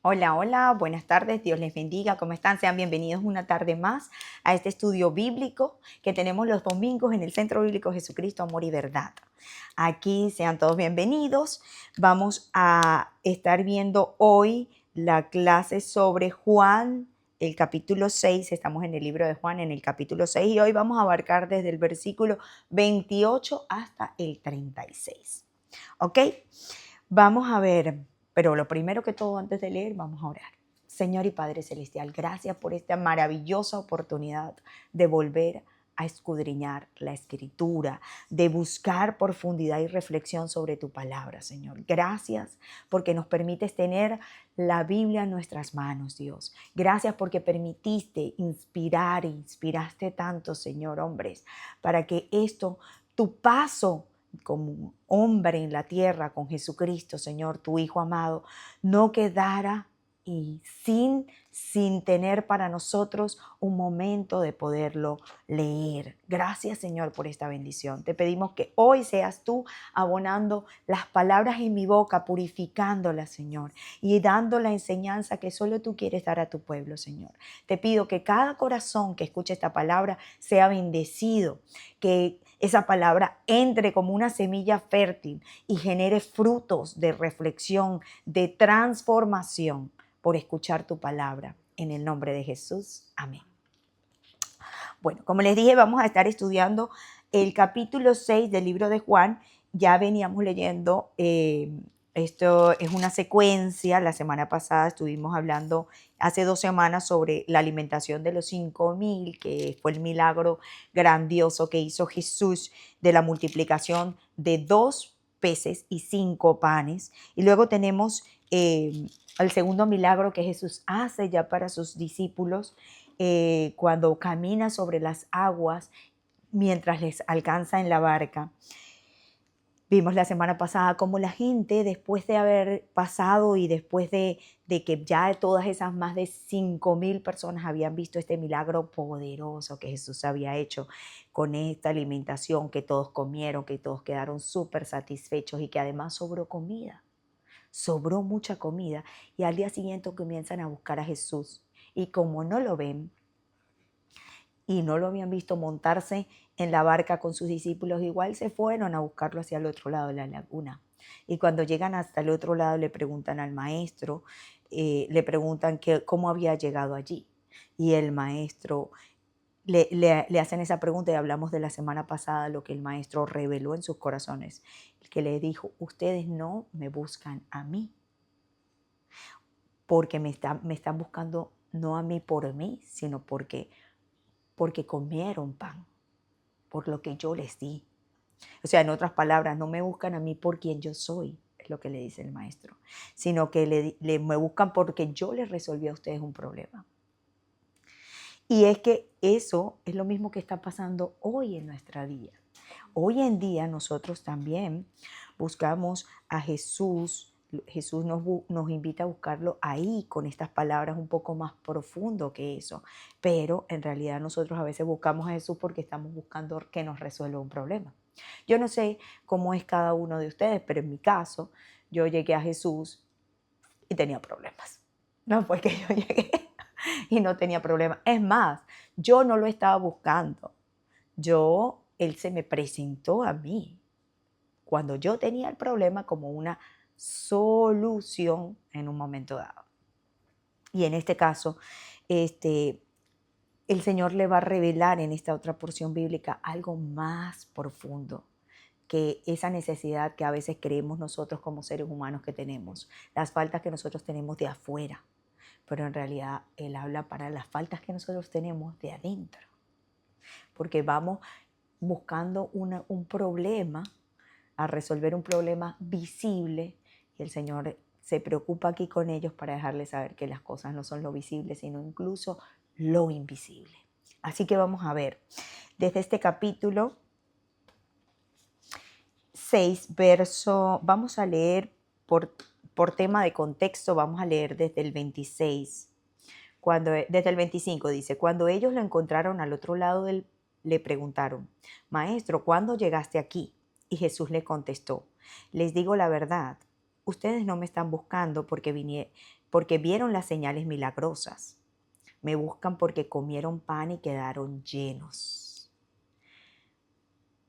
Hola, hola, buenas tardes, Dios les bendiga, ¿cómo están? Sean bienvenidos una tarde más a este estudio bíblico que tenemos los domingos en el Centro Bíblico Jesucristo, Amor y Verdad. Aquí sean todos bienvenidos. Vamos a estar viendo hoy la clase sobre Juan, el capítulo 6. Estamos en el libro de Juan, en el capítulo 6, y hoy vamos a abarcar desde el versículo 28 hasta el 36. ¿Ok? Vamos a ver, pero lo primero que todo, antes de leer, vamos a orar. Señor y Padre Celestial, gracias por esta maravillosa oportunidad de volver a escudriñar la Escritura, de buscar profundidad y reflexión sobre tu palabra, Señor. Gracias porque nos permites tener la Biblia en nuestras manos, Dios. Gracias porque permitiste inspiraste tanto, Señor, hombres, para que tu paso como hombre en la tierra con Jesucristo, Señor, tu Hijo amado, no quedara y sin tener para nosotros un momento de poderlo leer. Gracias, Señor, por esta bendición. Te pedimos que hoy seas tú abonando las palabras en mi boca, purificándolas, Señor, y dando la enseñanza que solo tú quieres dar a tu pueblo, Señor. Te pido que cada corazón que escuche esta palabra sea bendecido, que esa palabra entre como una semilla fértil y genere frutos de reflexión, de transformación por escuchar tu palabra. En el nombre de Jesús. Amén. Bueno, como les dije, vamos a estar estudiando el capítulo 6 del libro de Juan. Ya veníamos leyendo, esto es una secuencia. La semana pasada estuvimos hablando, hace 2 semanas, sobre la alimentación de los 5,000, que fue el milagro grandioso que hizo Jesús de la multiplicación de 2 peces y 5 panes. Y luego tenemos el segundo milagro que Jesús hace ya para sus discípulos, cuando camina sobre las aguas mientras les alcanza en la barca. Vimos la semana pasada cómo la gente, después de haber pasado y después de que ya todas esas más de 5,000 personas habían visto este milagro poderoso que Jesús había hecho con esta alimentación, que todos comieron, que todos quedaron súper satisfechos y que además sobró comida. Sobró mucha comida, y al día siguiente comienzan a buscar a Jesús, y como no lo ven y no lo habían visto montarse en la barca con sus discípulos, igual se fueron a buscarlo hacia el otro lado de la laguna. Y cuando llegan hasta el otro lado le preguntan al maestro, le preguntan cómo había llegado allí. Y el maestro le hacen esa pregunta, y hablamos de la semana pasada lo que el maestro reveló en sus corazones, que le dijo: ustedes no me buscan a mí, porque me están buscando no a mí por mí, sino porque comieron pan, por lo que yo les di. O sea, en otras palabras, no me buscan a mí por quien yo soy, es lo que le dice el maestro, sino que me buscan porque yo les resolví a ustedes un problema. Y es que eso es lo mismo que está pasando hoy en nuestra vida. Hoy en día nosotros también buscamos a Jesús. Jesús nos invita a buscarlo ahí, con estas palabras un poco más profundo que eso. Pero en realidad nosotros a veces buscamos a Jesús porque estamos buscando que nos resuelva un problema. Yo no sé cómo es cada uno de ustedes, pero en mi caso, yo llegué a Jesús y tenía problemas. No fue que yo llegué y no tenía problemas. Es más, yo no lo estaba buscando. Él se me presentó a mí cuando yo tenía el problema como una solución en un momento dado. Y en este caso, el Señor le va a revelar en esta otra porción bíblica algo más profundo que esa necesidad que a veces creemos nosotros como seres humanos que tenemos, las faltas que nosotros tenemos de afuera, pero en realidad Él habla para las faltas que nosotros tenemos de adentro, porque vamos buscando un problema, a resolver un problema visible, y el Señor se preocupa aquí con ellos para dejarles saber que las cosas no son lo visible, sino incluso lo invisible. Así que vamos a ver, desde este capítulo 6, vamos a leer por tema de contexto, vamos a leer desde el 26. Desde el 25 dice: cuando ellos lo encontraron al otro lado le preguntaron: Maestro, ¿cuándo llegaste aquí? Y Jesús le contestó: les digo la verdad, ustedes no me están buscando porque vieron las señales milagrosas. Me buscan porque comieron pan y quedaron llenos.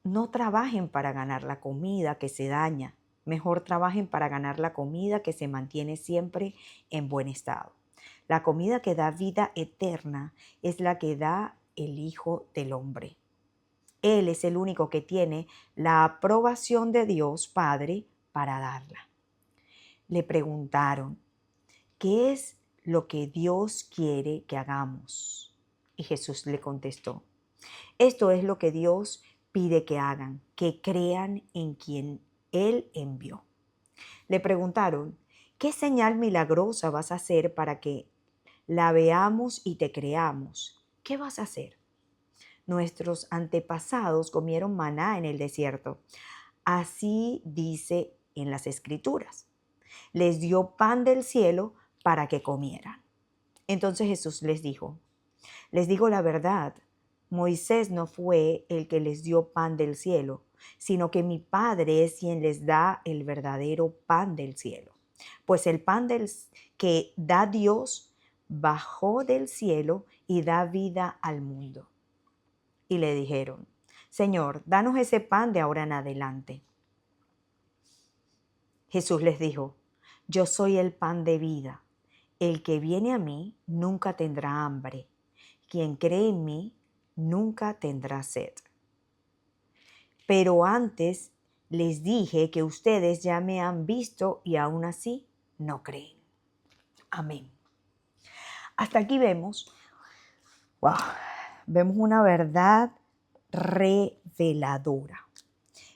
No trabajen para ganar la comida que se daña. Mejor trabajen para ganar la comida que se mantiene siempre en buen estado. La comida que da vida eterna es la que da el Hijo del Hombre. Él es el único que tiene la aprobación de Dios Padre para darla. Le preguntaron, ¿qué es lo que Dios quiere que hagamos? Y Jesús le contestó, esto es lo que Dios pide que hagan, que crean en quien Él envió. Le preguntaron, ¿qué señal milagrosa vas a hacer para que la veamos y te creamos? ¿Qué vas a hacer? Nuestros antepasados comieron maná en el desierto. Así dice en las Escrituras. Les dio pan del cielo para que comieran. Entonces Jesús les dijo, les digo la verdad, Moisés no fue el que les dio pan del cielo, sino que mi Padre es quien les da el verdadero pan del cielo. Pues el pan que da Dios bajó del cielo y da vida al mundo. Y le dijeron, Señor, danos ese pan de ahora en adelante. Jesús les dijo, yo soy el pan de vida. El que viene a mí nunca tendrá hambre. Quien cree en mí nunca tendrá sed. Pero antes les dije que ustedes ya me han visto y aún así no creen. Amén. Hasta aquí vemos una verdad reveladora.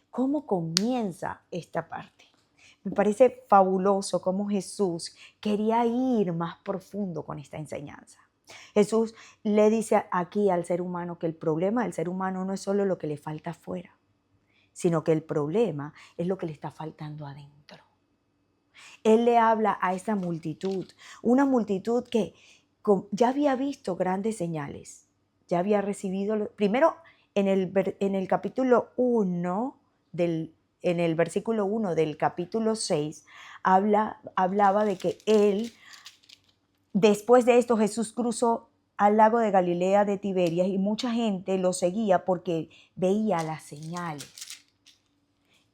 ¿Cómo comienza esta parte? Me parece fabuloso cómo Jesús quería ir más profundo con esta enseñanza. Jesús le dice aquí al ser humano que el problema del ser humano no es solo lo que le falta afuera, sino que el problema es lo que le está faltando adentro. Él le habla a esa multitud, una multitud que ya había visto grandes señales, ya había recibido, primero en el capítulo 1 en el versículo 1 del capítulo 6, hablaba de que después de esto Jesús cruzó al lago de Galilea de Tiberias y mucha gente lo seguía porque veía las señales.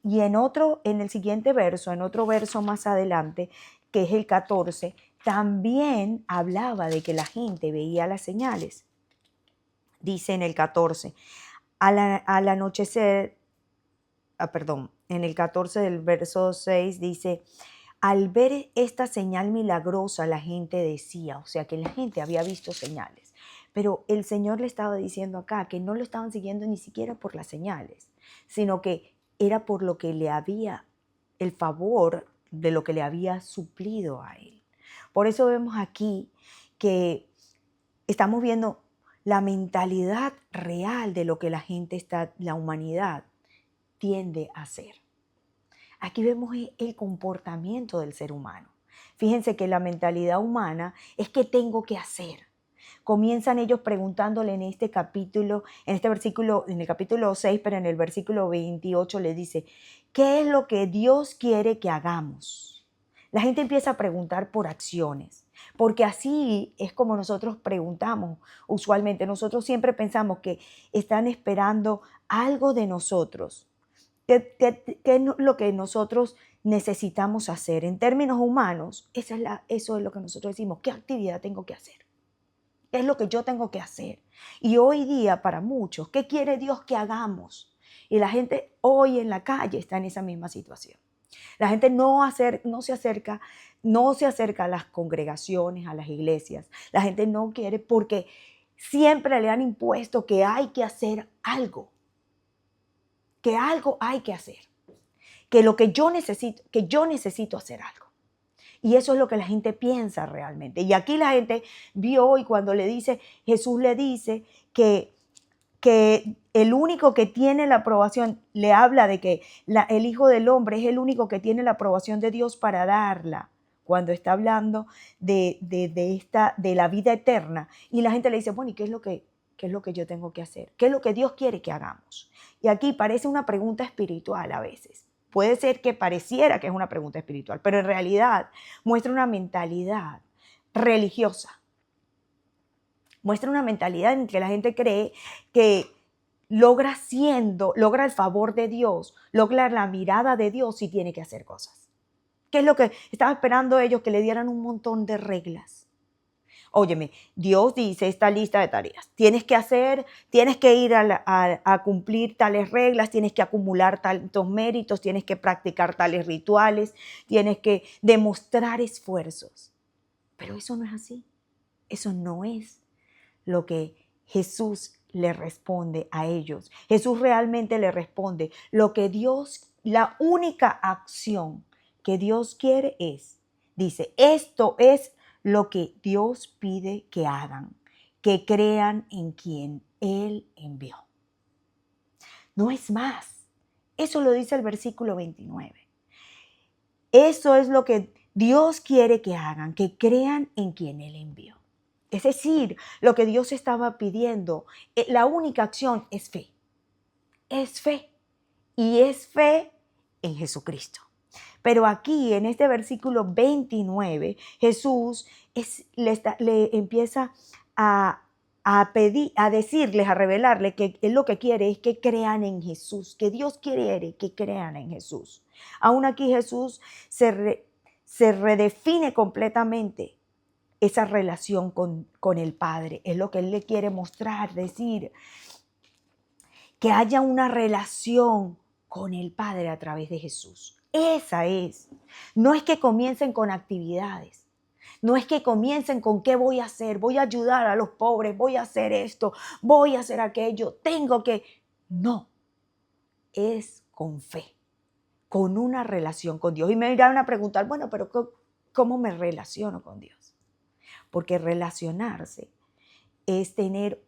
Y en el siguiente verso, en otro verso más adelante, que es el 14, también hablaba de que la gente veía las señales. Dice en el 14, al anochecer, en el 14 del verso 6 dice, al ver esta señal milagrosa la gente decía, o sea que la gente había visto señales, pero el Señor le estaba diciendo acá que no lo estaban siguiendo ni siquiera por las señales, sino que era por lo que le había, el favor de lo que le había suplido a él. Por eso vemos aquí que estamos viendo la mentalidad real de lo que la humanidad tiende a hacer. Aquí vemos el comportamiento del ser humano. Fíjense que la mentalidad humana es ¿qué tengo que hacer? Comienzan ellos preguntándole en este versículo, en el capítulo 6, pero en el versículo 28 le dice, ¿qué es lo que Dios quiere que hagamos? La gente empieza a preguntar por acciones, porque así es como nosotros preguntamos usualmente. Nosotros siempre pensamos que están esperando algo de nosotros. ¿Qué es lo que nosotros necesitamos hacer? En términos humanos, eso es lo que nosotros decimos. ¿Qué actividad tengo que hacer? ¿Qué es lo que yo tengo que hacer? Y hoy día, para muchos, ¿qué quiere Dios que hagamos? Y la gente hoy en la calle está en esa misma situación. La gente no se acerca a las congregaciones, a las iglesias. La gente no quiere porque siempre le han impuesto que hay que hacer algo. Que algo hay que hacer, que yo necesito hacer algo. Y eso es lo que la gente piensa realmente. Y aquí la gente vio y cuando Jesús le dice que el único que tiene la aprobación, le habla de que el Hijo del Hombre es el único que tiene la aprobación de Dios para darla, cuando está hablando de la vida eterna. Y la gente le dice, bueno, ¿y qué es lo que yo tengo que hacer? ¿Qué es lo que Dios quiere que hagamos? Y aquí parece una pregunta espiritual a veces. Puede ser que pareciera que es una pregunta espiritual, pero en realidad muestra una mentalidad religiosa. Muestra una mentalidad en que la gente cree que logra el favor de Dios, logra la mirada de Dios y tiene que hacer cosas. ¿Qué es lo que estaba esperando ellos? Que le dieran un montón de reglas. Óyeme, Dios dice esta lista de tareas. Tienes que hacer, tienes que ir a cumplir tales reglas, tienes que acumular tantos méritos, tienes que practicar tales rituales, tienes que demostrar esfuerzos. Pero eso no es así. Eso no es lo que Jesús le responde a ellos. Jesús realmente le responde lo que Dios, la única acción que Dios quiere dice, esto es lo que Dios pide que hagan, que crean en quien Él envió. No es más. Eso lo dice el versículo 29. Eso es lo que Dios quiere que hagan, que crean en quien Él envió. Es decir, lo que Dios estaba pidiendo, la única acción es fe. Es fe. Y es fe en Jesucristo. Pero aquí, en este versículo 29, Jesús le empieza a pedir, a decirles, a revelarle que él lo que quiere es que crean en Jesús, que Dios quiere que crean en Jesús. Aún aquí Jesús se redefine completamente esa relación con el Padre. Es lo que Él le quiere mostrar, decir, que haya una relación con el Padre a través de Jesús. Esa es. No es que comiencen con actividades. No es que comiencen con qué voy a hacer. Voy a ayudar a los pobres. Voy a hacer esto. Voy a hacer aquello. Tengo que... No. Es con fe. Con una relación con Dios. Y me irán a preguntar, bueno, pero ¿cómo me relaciono con Dios? Porque relacionarse es tener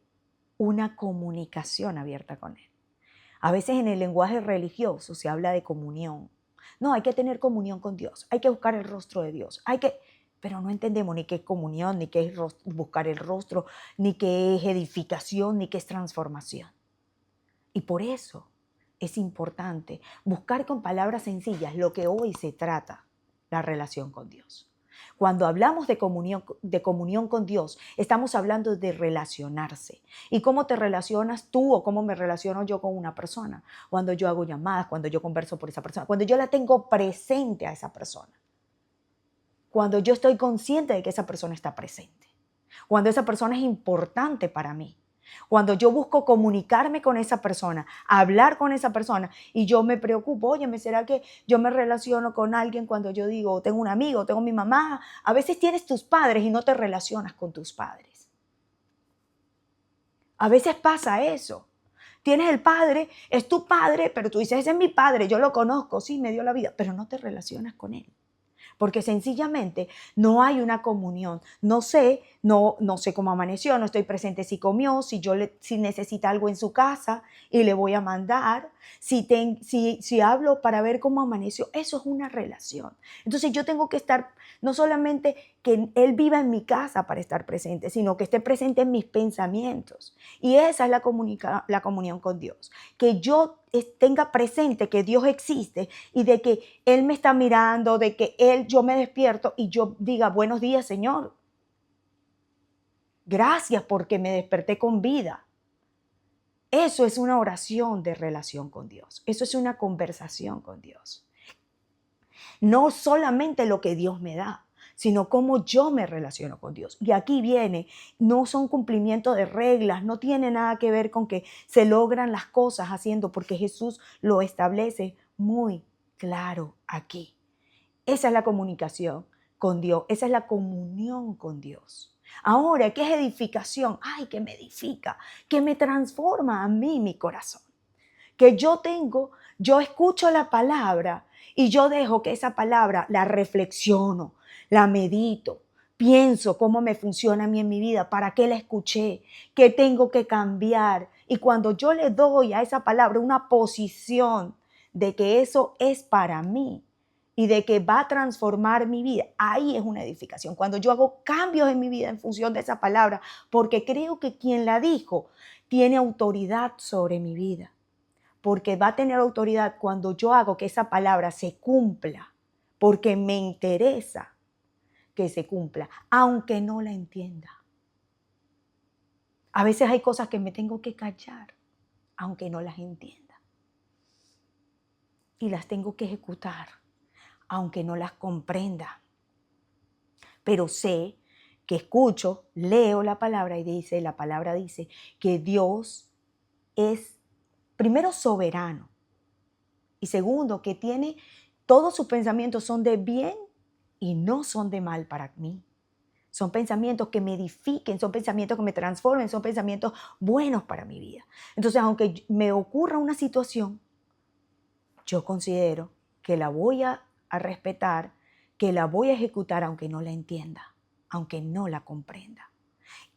una comunicación abierta con Él. A veces en el lenguaje religioso se habla de comunión. No, hay que tener comunión con Dios, hay que buscar el rostro de Dios, pero no entendemos ni qué es comunión, ni qué es buscar el rostro, ni qué es edificación, ni qué es transformación. Y por eso es importante buscar con palabras sencillas lo que hoy se trata, la relación con Dios. Cuando hablamos de comunión con Dios, estamos hablando de relacionarse. ¿Y cómo te relacionas tú o cómo me relaciono yo con una persona? Cuando yo hago llamadas, cuando yo converso por esa persona, cuando yo la tengo presente a esa persona. Cuando yo estoy consciente de que esa persona está presente. Cuando esa persona es importante para mí. Cuando yo busco comunicarme con esa persona, hablar con esa persona y yo me preocupo, oye, ¿será que yo me relaciono con alguien cuando yo digo, tengo un amigo, tengo mi mamá? A veces tienes tus padres y no te relacionas con tus padres. A veces pasa eso. Tienes el padre, es tu padre, pero tú dices, ese es mi padre, yo lo conozco, sí, me dio la vida, pero no te relacionas con él. Porque sencillamente no hay una comunión. No sé cómo amaneció, no estoy presente si comió, si necesita algo en su casa y le voy a mandar, si hablo para ver cómo amaneció. Eso es una relación. Entonces yo tengo que estar, no solamente que Él viva en mi casa para estar presente, sino que esté presente en mis pensamientos. Y esa es la comunión con Dios. Que yo tenga presente que Dios existe y de que Él me está mirando, de que yo me despierto y yo diga, buenos días, Señor. Gracias porque me desperté con vida. Eso es una oración de relación con Dios. Eso es una conversación con Dios. No solamente lo que Dios me da, sino cómo yo me relaciono con Dios. Y aquí viene, no son cumplimiento de reglas, no tiene nada que ver con que se logran las cosas haciendo, porque Jesús lo establece muy claro aquí. Esa es la comunicación con Dios, esa es la comunión con Dios. Ahora, ¿qué es edificación? Ay, que me edifica, que me transforma a mí mi corazón. Que yo escucho la palabra y yo dejo que esa palabra la reflexiono, la medito, pienso cómo me funciona a mí en mi vida, para qué la escuché, qué tengo que cambiar. Y cuando yo le doy a esa palabra una posición de que eso es para mí y de que va a transformar mi vida, ahí es una edificación. Cuando yo hago cambios en mi vida en función de esa palabra, porque creo que quien la dijo tiene autoridad sobre mi vida. porque va a tener autoridad cuando yo hago que esa palabra se cumpla, porque me interesa que se cumpla, aunque no la entienda. A veces hay cosas que me tengo que callar, aunque no las entienda. Y las tengo que ejecutar, aunque no las comprenda. Pero sé que escucho, leo la palabra y la palabra dice que Dios es, primero, soberano. Y segundo, que tiene, todos sus pensamientos son de bien y no son de mal para mí. Son pensamientos que me edifiquen, son pensamientos que me transformen, son pensamientos buenos para mi vida. Entonces, aunque me ocurra una situación, yo considero que la voy a respetar, que la voy a ejecutar aunque no la entienda, aunque no la comprenda.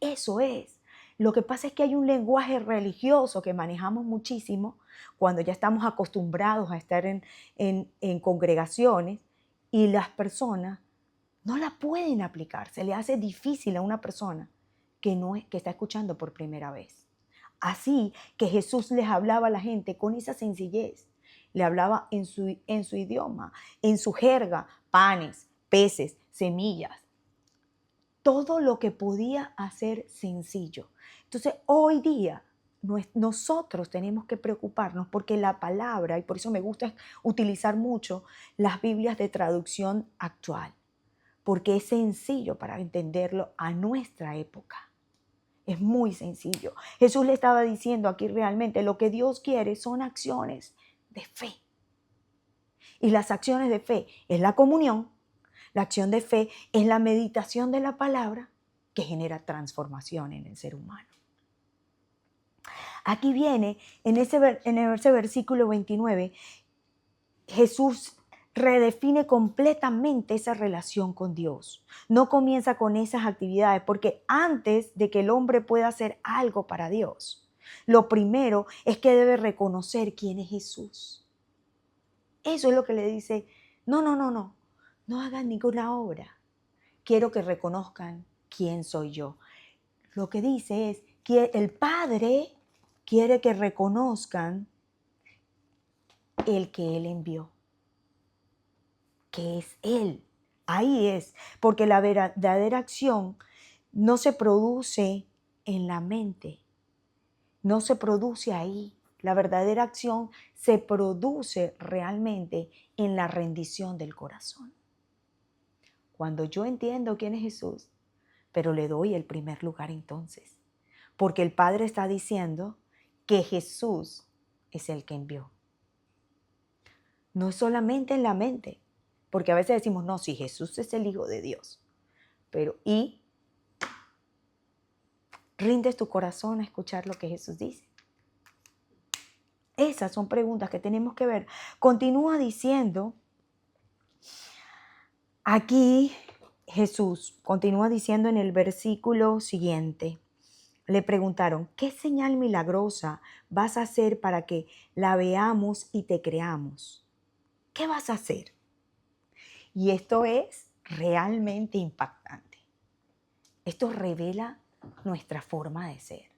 Eso es. Lo que pasa es que hay un lenguaje religioso que manejamos muchísimo cuando ya estamos acostumbrados a estar en congregaciones y las personas no la pueden aplicar. Se le hace difícil a una persona que está escuchando por primera vez. Así que Jesús les hablaba a la gente con esa sencillez. Le hablaba en su idioma, en su jerga, panes, peces, semillas. Todo lo que podía hacer sencillo. Entonces, hoy día nosotros tenemos que preocuparnos porque la palabra, y por eso me gusta utilizar mucho las Biblias de traducción actual, porque es sencillo para entenderlo a nuestra época. Es muy sencillo. Jesús le estaba diciendo aquí realmente lo que Dios quiere son acciones de fe. Y las acciones de fe es la comunión. La acción de fe es la meditación de la palabra que genera transformación en el ser humano. Aquí viene, en ese versículo 29, Jesús redefine completamente esa relación con Dios. No comienza con esas actividades, porque antes de que el hombre pueda hacer algo para Dios, lo primero es que debe reconocer quién es Jesús. Eso es lo que le dice, no hagan ninguna obra. Quiero que reconozcan quién soy yo. Lo que dice es que el Padre quiere que reconozcan el que Él envió, que es Él. Ahí es, porque la verdadera acción no se produce en la mente, no se produce ahí. La verdadera acción se produce realmente en la rendición del corazón. Cuando yo entiendo quién es Jesús, pero le doy el primer lugar entonces, porque el Padre está diciendo que Jesús es el que envió. No es solamente en la mente, porque a veces decimos, no, si Jesús es el Hijo de Dios, pero ¿y rindes tu corazón a escuchar lo que Jesús dice? Esas son preguntas que tenemos que ver. Continúa diciendo, aquí Jesús continúa diciendo en el versículo siguiente, le preguntaron, ¿qué señal milagrosa vas a hacer para que la veamos y te creamos? ¿Qué vas a hacer? Y esto es realmente impactante. Esto revela nuestra forma de ser.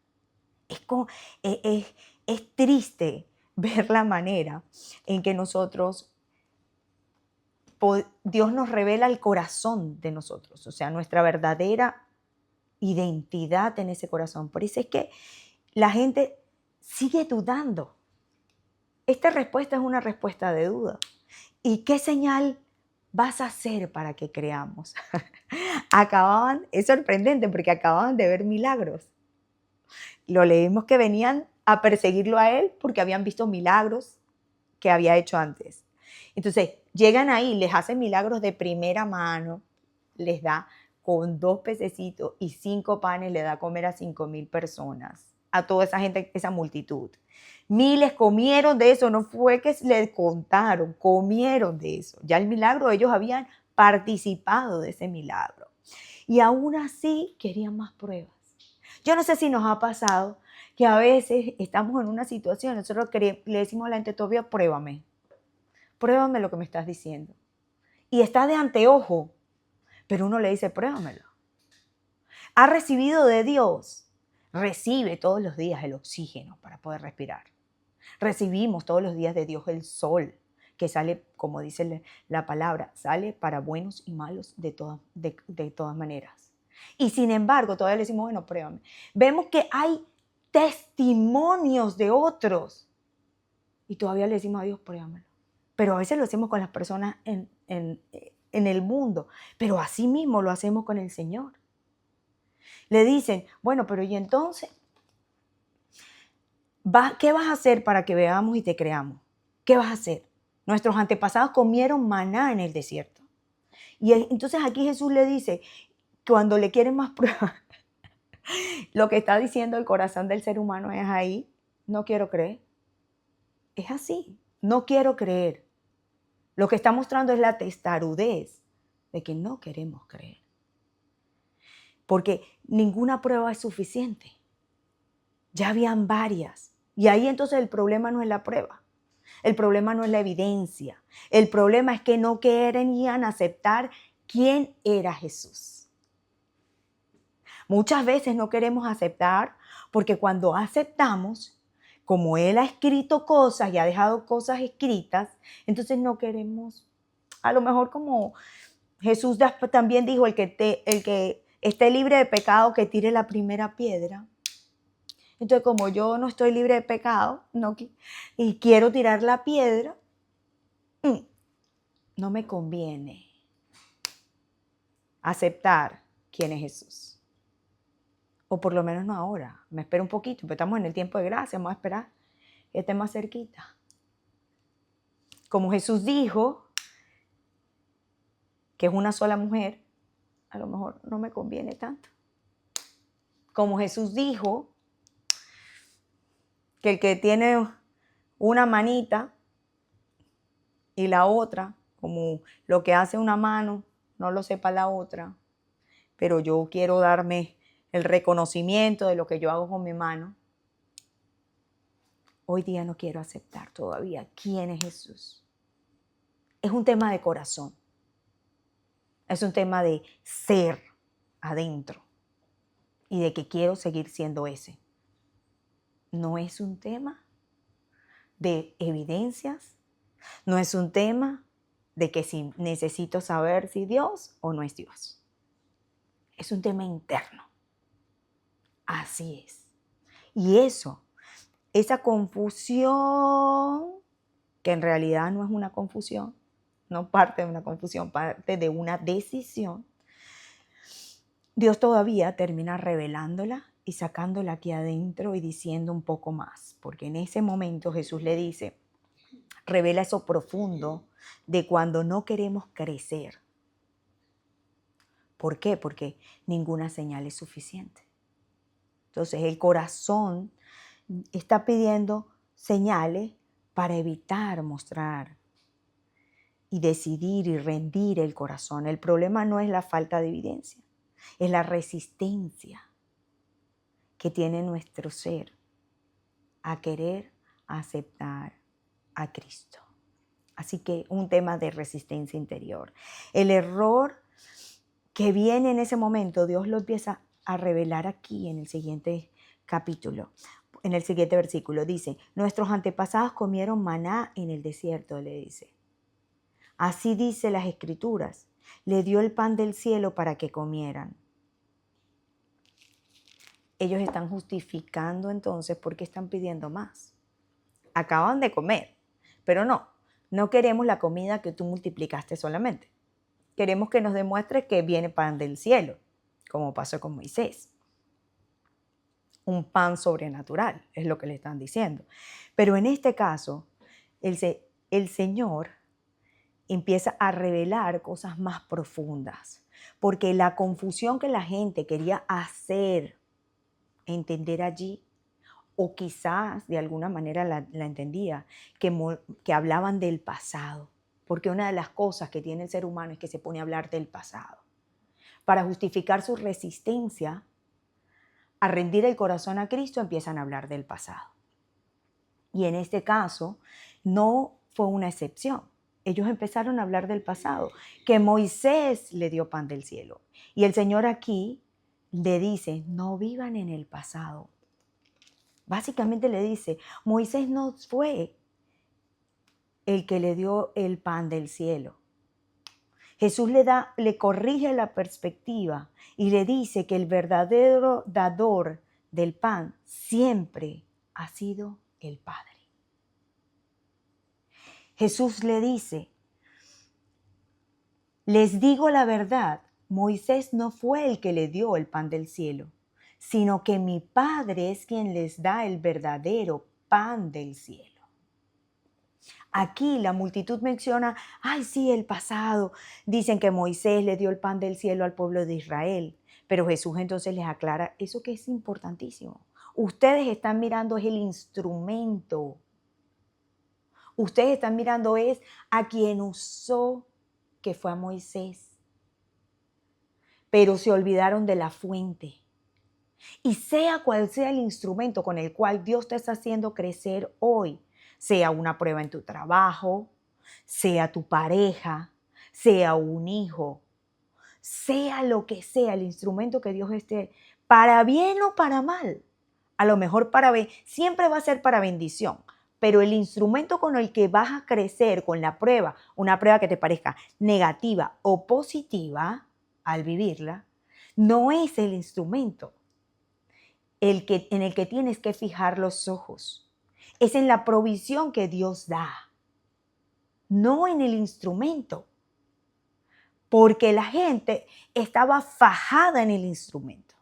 Es triste ver la manera en que Dios nos revela el corazón de nosotros, o sea, nuestra verdadera identidad en ese corazón. Por eso es que la gente sigue dudando. Esta respuesta es una respuesta de duda. ¿Y qué señal vas a hacer para que creamos? Es sorprendente porque acababan de ver milagros. Lo leímos que venían a perseguirlo a él porque habían visto milagros que había hecho antes. Entonces, llegan ahí, les hacen milagros de primera mano, les da con 2 pececitos y 5 panes, le da a comer a 5,000 personas, a toda esa gente, esa multitud. Miles comieron de eso, no fue que les contaron, comieron de eso. Ya el milagro, ellos habían participado de ese milagro. Y aún así querían más pruebas. Yo no sé si nos ha pasado que a veces estamos en una situación, nosotros le decimos a la gente, todavía pruébame lo que me estás diciendo. Y está de anteojo, pero uno le dice, pruébamelo. Ha recibido de Dios, recibe todos los días el oxígeno para poder respirar. Recibimos todos los días de Dios el sol, que sale, como dice la palabra, sale para buenos y malos de todas maneras. Y sin embargo, todavía le decimos, bueno, pruébame. Vemos que hay testimonios de otros y todavía le decimos a Dios, pruébamelo. Pero a veces lo hacemos con las personas en el mundo, pero así mismo lo hacemos con el Señor. Le dicen, bueno, pero ¿y entonces? ¿Qué vas a hacer para que veamos y te creamos? ¿Qué vas a hacer? Nuestros antepasados comieron maná en el desierto. Y entonces aquí Jesús le dice, cuando le quieren más pruebas, lo que está diciendo el corazón del ser humano es ahí, no quiero creer. Es así, no quiero creer. Lo que está mostrando es la testarudez de que no queremos creer. Porque ninguna prueba es suficiente. Ya habían varias. Y ahí entonces el problema no es la prueba. El problema no es la evidencia. El problema es que no querían aceptar quién era Jesús. Muchas veces no queremos aceptar porque cuando aceptamos, como Él ha escrito cosas y ha dejado cosas escritas, entonces no queremos, a lo mejor como Jesús también dijo, el que esté libre de pecado, que tire la primera piedra. Entonces, como yo no estoy libre de pecado y quiero tirar la piedra, no me conviene aceptar quién es Jesús. O por lo menos no ahora. Me espero un poquito, porque estamos en el tiempo de gracia, vamos a esperar que esté más cerquita. Como Jesús dijo que es una sola mujer, a lo mejor no me conviene tanto. Como Jesús dijo que el que tiene una manita y la otra, como lo que hace una mano, no lo sepa la otra, pero yo quiero darme el reconocimiento de lo que yo hago con mi mano. Hoy día no quiero aceptar todavía quién es Jesús. Es un tema de corazón. Es un tema de ser adentro y de que quiero seguir siendo ese. No es un tema de evidencias, no es un tema de que si necesito saber si Dios o no es Dios. Es un tema interno. Así es. Y esa confusión, que en realidad no es una confusión, no parte de una confusión, parte de una decisión, Dios todavía termina revelándola y sacándola aquí adentro y diciendo un poco más, porque en ese momento Jesús le dice, revela eso profundo de cuando no queremos crecer. ¿Por qué? Porque ninguna señal es suficiente. Entonces el corazón está pidiendo señales para evitar mostrar y decidir y rendir el corazón. El problema no es la falta de evidencia, es la resistencia que tiene nuestro ser a querer aceptar a Cristo. Así que un tema de resistencia interior. El error que viene en ese momento, Dios lo empieza a revelar aquí en el siguiente capítulo. En el siguiente versículo dice, nuestros antepasados comieron maná en el desierto, le dice. Así dice las Escrituras, le dio el pan del cielo para que comieran. Ellos están justificando entonces por qué están pidiendo más. Acaban de comer, pero no queremos la comida que tú multiplicaste solamente. Queremos que nos demuestres que viene pan del cielo, como pasó con Moisés. Un pan sobrenatural, es lo que le están diciendo. Pero en este caso, el Señor empieza a revelar cosas más profundas, porque la confusión que la gente quería hacer entender allí, o quizás de alguna manera la entendía, que hablaban del pasado, porque una de las cosas que tiene el ser humano es que se pone a hablar del pasado, para justificar su resistencia a rendir el corazón a Cristo, empiezan a hablar del pasado. Y en este caso no fue una excepción. Ellos empezaron a hablar del pasado, que Moisés le dio pan del cielo. Y el Señor aquí le dice, no vivan en el pasado. Básicamente le dice, Moisés no fue el que le dio el pan del cielo. Jesús le corrige la perspectiva y le dice que el verdadero dador del pan siempre ha sido el Padre. Jesús le dice, les digo la verdad, Moisés no fue el que le dio el pan del cielo, sino que mi Padre es quien les da el verdadero pan del cielo. Aquí la multitud menciona, ay sí, el pasado. Dicen que Moisés le dio el pan del cielo al pueblo de Israel. Pero Jesús entonces les aclara eso que es importantísimo. Ustedes están mirando es el instrumento. Ustedes están mirando es a quien usó, que fue a Moisés. Pero se olvidaron de la fuente. Y sea cual sea el instrumento con el cual Dios te está haciendo crecer hoy, sea una prueba en tu trabajo, sea tu pareja, sea un hijo, sea lo que sea el instrumento que Dios esté, para bien o para mal, a lo mejor para bien, siempre va a ser para bendición, pero el instrumento con el que vas a crecer con la prueba, una prueba que te parezca negativa o positiva al vivirla, no es el instrumento en el que tienes que fijar los ojos. Es en la provisión que Dios da, no en el instrumento. Porque la gente estaba fajada en el instrumento.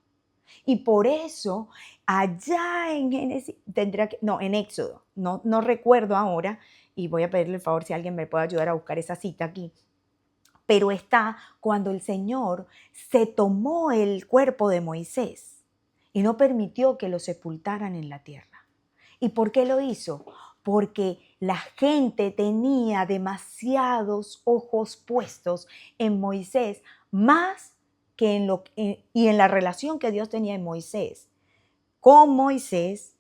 Y por eso, allá en Génesis, en Éxodo, no recuerdo ahora, y voy a pedirle el favor si alguien me puede ayudar a buscar esa cita aquí, pero está cuando el Señor se tomó el cuerpo de Moisés y no permitió que lo sepultaran en la tierra. ¿Y por qué lo hizo? Porque la gente tenía demasiados ojos puestos en Moisés, más que en la relación que Dios tenía en Moisés, con Moisés,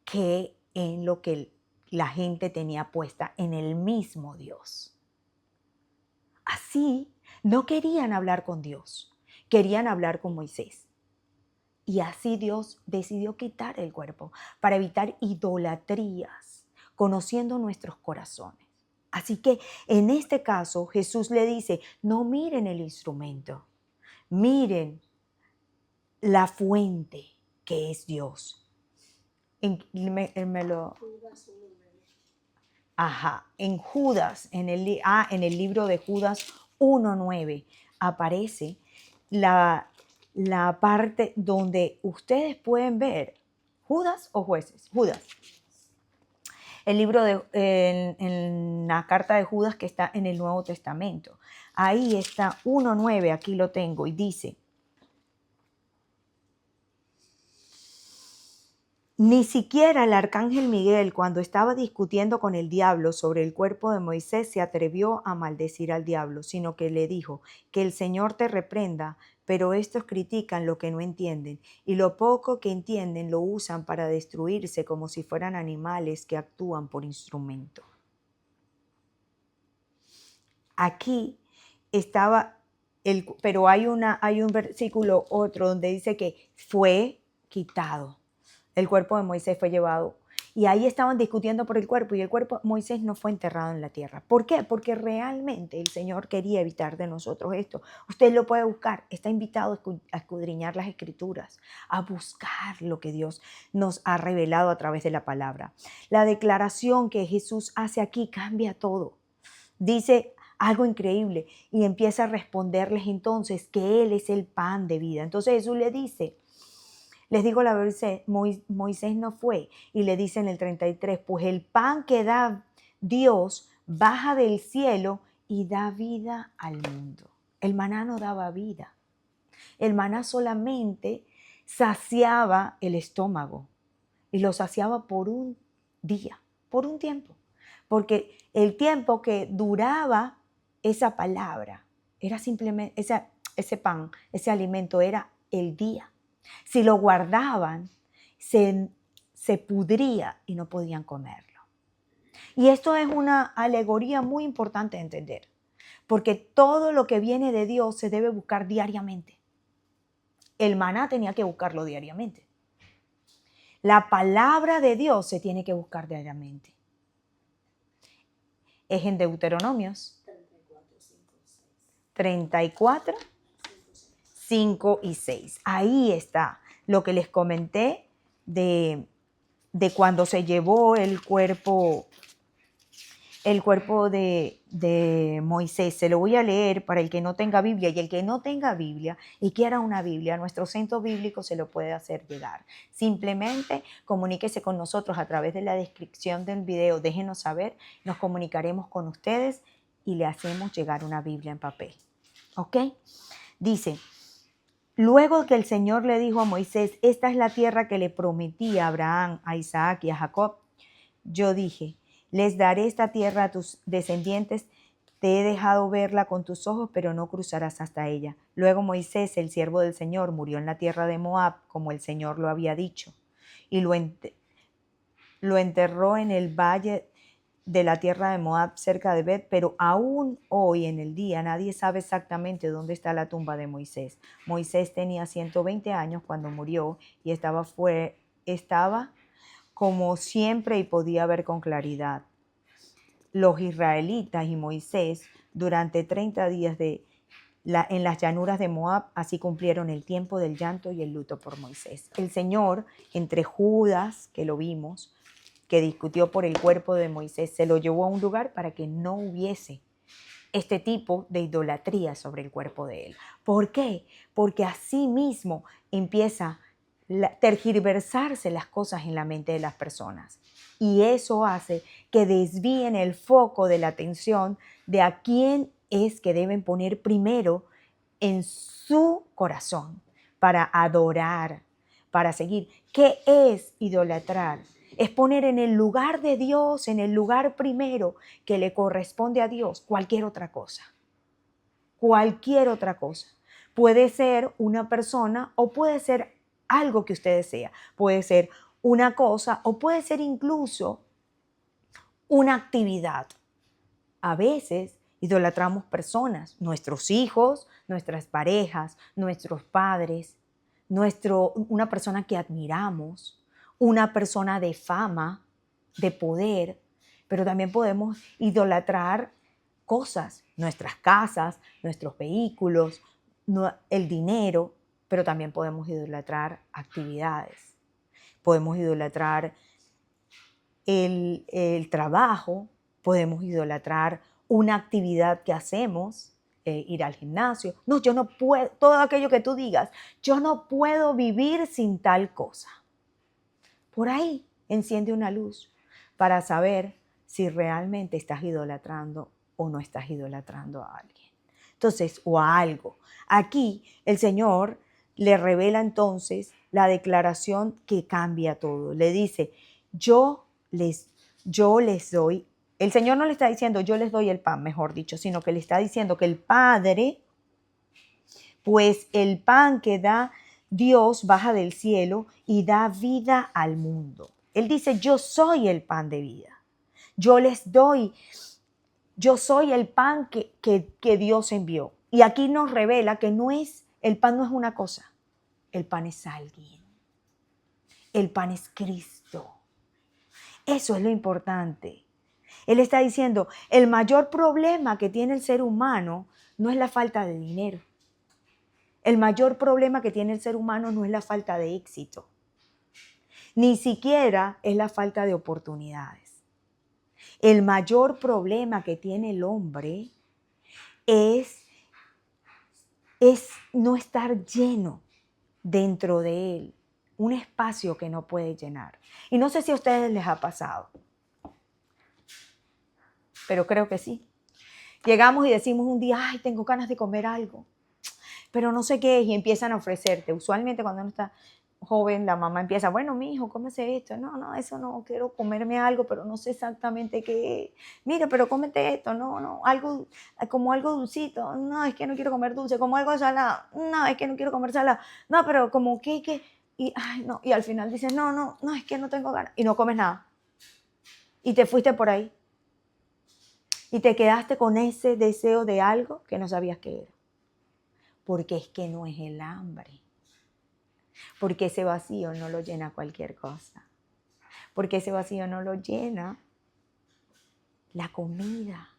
que en lo que la gente tenía puesta en el mismo Dios. Así, no querían hablar con Dios, querían hablar con Moisés. Y así Dios decidió quitar el cuerpo para evitar idolatrías, conociendo nuestros corazones. Así que en este caso Jesús le dice, no miren el instrumento, miren la fuente que es Dios. En Judas, en el libro de Judas 1:9 aparece la parte donde ustedes pueden ver, ¿Judas o Jueces? Judas. El libro en la carta de Judas que está en el Nuevo Testamento. Ahí está 1:9, aquí lo tengo, y dice, ni siquiera el arcángel Miguel, cuando estaba discutiendo con el diablo sobre el cuerpo de Moisés, se atrevió a maldecir al diablo, sino que le dijo, que el Señor te reprenda, pero estos critican lo que no entienden, y lo poco que entienden lo usan para destruirse como si fueran animales que actúan por instrumento. Aquí estaba, pero hay un versículo otro donde dice que fue quitado. El cuerpo de Moisés fue llevado. Y ahí estaban discutiendo por el cuerpo y el cuerpo de Moisés no fue enterrado en la tierra. ¿Por qué? Porque realmente el Señor quería evitar de nosotros esto. Usted lo puede buscar. Está invitado a escudriñar las Escrituras, a buscar lo que Dios nos ha revelado a través de la palabra. La declaración que Jesús hace aquí cambia todo. Dice algo increíble y empieza a responderles entonces que Él es el pan de vida. Entonces Jesús le dice, les digo la verdad, Moisés no fue. Y le dice en el 33, pues el pan que da Dios baja del cielo y da vida al mundo. El maná no daba vida. El maná solamente saciaba el estómago y lo saciaba por un día, por un tiempo. Porque el tiempo que duraba esa palabra era simplemente, ese pan, ese alimento era el día. Si lo guardaban, se pudría y no podían comerlo. Y esto es una alegoría muy importante de entender, porque todo lo que viene de Dios se debe buscar diariamente. El maná tenía que buscarlo diariamente. La palabra de Dios se tiene que buscar diariamente. Es en Deuteronomios 34, 5 y 6. Ahí está lo que les comenté de cuando se llevó el cuerpo de Moisés. Se lo voy a leer para el que no tenga Biblia, y el que no tenga Biblia y quiera una Biblia, nuestro centro bíblico se lo puede hacer llegar. Simplemente comuníquese con nosotros a través de la descripción del video, déjenos saber, nos comunicaremos con ustedes y le hacemos llegar una Biblia en papel. ¿Ok? Dice: luego que el Señor le dijo a Moisés, esta es la tierra que le prometí a Abraham, a Isaac y a Jacob, yo dije, les daré esta tierra a tus descendientes, te he dejado verla con tus ojos, pero no cruzarás hasta ella. Luego Moisés, el siervo del Señor, murió en la tierra de Moab, como el Señor lo había dicho, y lo enterró en el valle de la tierra de Moab, cerca de Bet, pero aún hoy en el día nadie sabe exactamente dónde está la tumba de Moisés. Moisés tenía 120 años cuando murió y estaba como siempre y podía ver con claridad. Los israelitas y Moisés durante 30 días en las llanuras de Moab, así cumplieron el tiempo del llanto y el luto por Moisés. El Señor, entre Judas, que lo vimos, que discutió por el cuerpo de Moisés, se lo llevó a un lugar para que no hubiese este tipo de idolatría sobre el cuerpo de él. ¿Por qué? Porque así mismo empieza a tergiversarse las cosas en la mente de las personas. Y eso hace que desvíen el foco de la atención de a quién es que deben poner primero en su corazón para adorar, para seguir. ¿Qué es idolatrar? Es poner en el lugar de Dios, en el lugar primero que le corresponde a Dios, cualquier otra cosa. Cualquier otra cosa. Puede ser una persona o puede ser algo que usted desea. Puede ser una cosa o puede ser incluso una actividad. A veces idolatramos personas, nuestros hijos, nuestras parejas, nuestros padres, una persona que admiramos, una persona de fama, de poder, pero también podemos idolatrar cosas, nuestras casas, nuestros vehículos, el dinero, pero también podemos idolatrar actividades. Podemos idolatrar el trabajo, podemos idolatrar una actividad que hacemos, ir al gimnasio. No, yo no puedo, todo aquello que tú digas, yo no puedo vivir sin tal cosa. Por ahí enciende una luz para saber si realmente estás idolatrando o no estás idolatrando a alguien. Entonces, o a algo. Aquí el Señor le revela entonces la declaración que cambia todo. Le dice, yo les doy. El Señor no le está diciendo yo les doy el pan, mejor dicho, sino que le está diciendo que el Padre, pues el pan que da Dios baja del cielo y da vida al mundo. Él dice, yo soy el pan de vida. Yo les doy, yo soy el pan que Dios envió. Y aquí nos revela que el pan no es una cosa, el pan es alguien. El pan es Cristo. Eso es lo importante. Él está diciendo, el mayor problema que tiene el ser humano no es la falta de dinero. El mayor problema que tiene el ser humano no es la falta de éxito. Ni siquiera es la falta de oportunidades. El mayor problema que tiene el hombre es no estar lleno dentro de él. Un espacio que no puede llenar. Y no sé si a ustedes les ha pasado, pero creo que sí. Llegamos y decimos un día, ay, tengo ganas de comer algo, pero no sé qué es, y empiezan a ofrecerte. Usualmente cuando uno está joven, la mamá empieza, bueno, mijo, cómese esto. No, eso no, quiero comerme algo, pero no sé exactamente qué es. Mira, pero cómete esto. No, algo, como algo dulcito. No, es que no quiero comer dulce. Como algo salado. No, es que no quiero comer salado. No, pero como que, y, ay, no. Y al final dices, no, es que no tengo ganas. Y no comes nada. Y te fuiste por ahí. Y te quedaste con ese deseo de algo que no sabías qué era. Porque es que no es el hambre. Porque ese vacío no lo llena cualquier cosa. Porque ese vacío no lo llena la comida.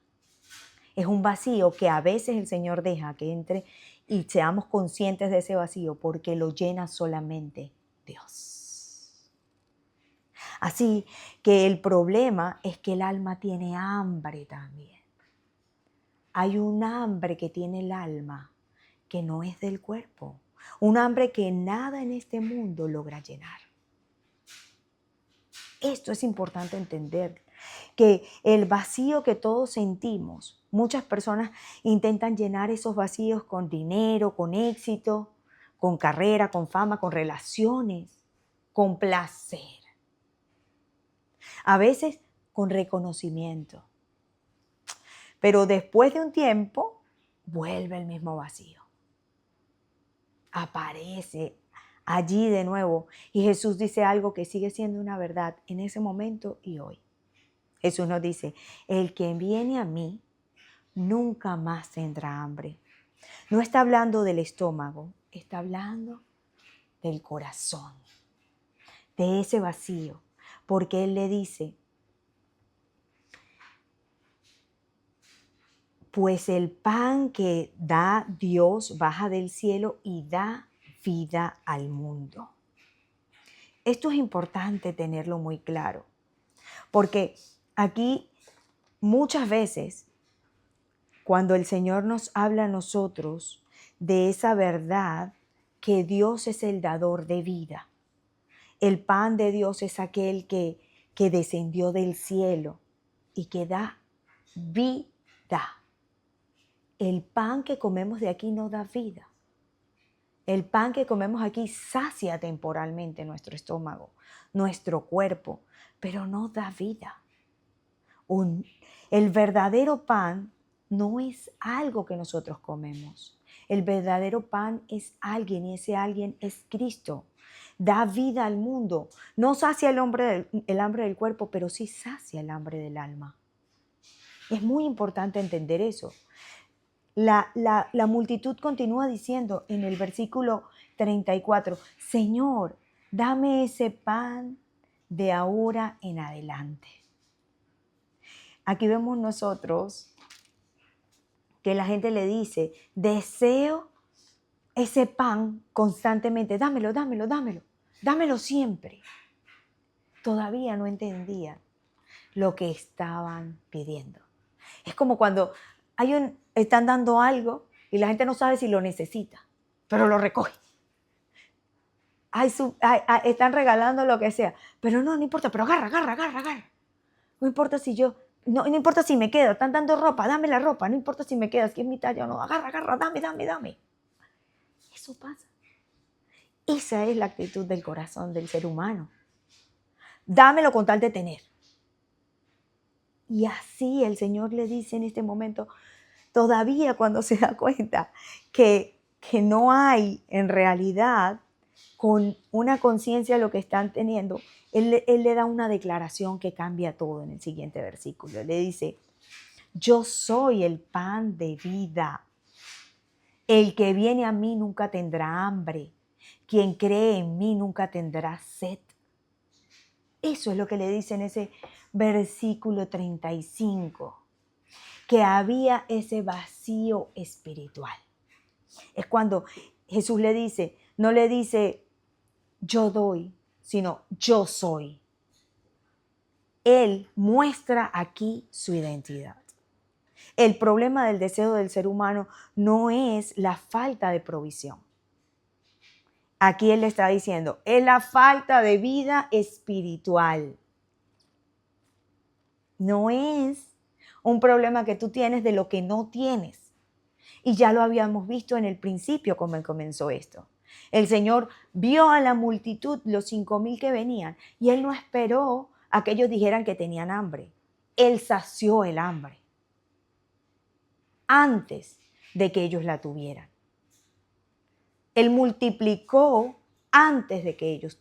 Es un vacío que a veces el Señor deja que entre y seamos conscientes de ese vacío porque lo llena solamente Dios. Así que el problema es que el alma tiene hambre también. Hay un hambre que tiene el alma que no es del cuerpo. Un hambre que nada en este mundo logra llenar. Esto es importante entender, que el vacío que todos sentimos, muchas personas intentan llenar esos vacíos con dinero, con éxito, con carrera, con fama, con relaciones, con placer. A veces con reconocimiento. Pero después de un tiempo, vuelve el mismo vacío. Aparece allí de nuevo. Y Jesús dice algo que sigue siendo una verdad en ese momento y hoy. Jesús nos dice, el que viene a mí nunca más tendrá hambre. No está hablando del estómago, está hablando del corazón, de ese vacío. Porque Él le dice, pues el pan que da Dios baja del cielo y da vida al mundo. Esto es importante tenerlo muy claro, porque aquí muchas veces cuando el Señor nos habla a nosotros de esa verdad que Dios es el dador de vida, el pan de Dios es aquel que descendió del cielo y que da vida. El pan que comemos de aquí no da vida. El pan que comemos aquí sacia temporalmente nuestro estómago, nuestro cuerpo, pero no da vida. El verdadero pan no es algo que nosotros comemos. El verdadero pan es alguien y ese alguien es Cristo. Da vida al mundo. No sacia el hambre del cuerpo, pero sí sacia el hambre del alma. Es muy importante entender eso. La multitud continúa diciendo en el versículo 34, Señor, dame ese pan de ahora en adelante. Aquí vemos nosotros que la gente le dice, deseo ese pan constantemente, dámelo, dámelo, dámelo, dámelo siempre. Todavía no entendían lo que estaban pidiendo. Es como cuando están dando algo y la gente no sabe si lo necesita, pero lo recoge. Están regalando lo que sea, pero no importa, pero agarra. No importa si no importa si me quedo, están dando ropa, dame la ropa, no importa si me queda, si es mi talla o no, agarra, dame. Eso pasa. Esa es la actitud del corazón del ser humano. Dámelo con tal de tener. Y así el Señor le dice en este momento, todavía cuando se da cuenta que no hay en realidad con una conciencia de lo que están teniendo, él le da una declaración que cambia todo en el siguiente versículo. Le dice, yo soy el pan de vida. El que viene a mí nunca tendrá hambre. Quien cree en mí nunca tendrá sed. Eso es lo que le dice en ese versículo 35, que había ese vacío espiritual. Es cuando Jesús le dice, no le dice yo doy, sino yo soy. Él muestra aquí su identidad. El problema del deseo del ser humano no es la falta de provisión. Aquí Él le está diciendo, es la falta de vida espiritual. No es un problema que tú tienes de lo que no tienes. Y ya lo habíamos visto en el principio cómo comenzó esto. El Señor vio a la multitud, los 5,000 que venían, y Él no esperó a que ellos dijeran que tenían hambre. Él sació el hambre antes de que ellos la tuvieran. Él multiplicó antes de que ellos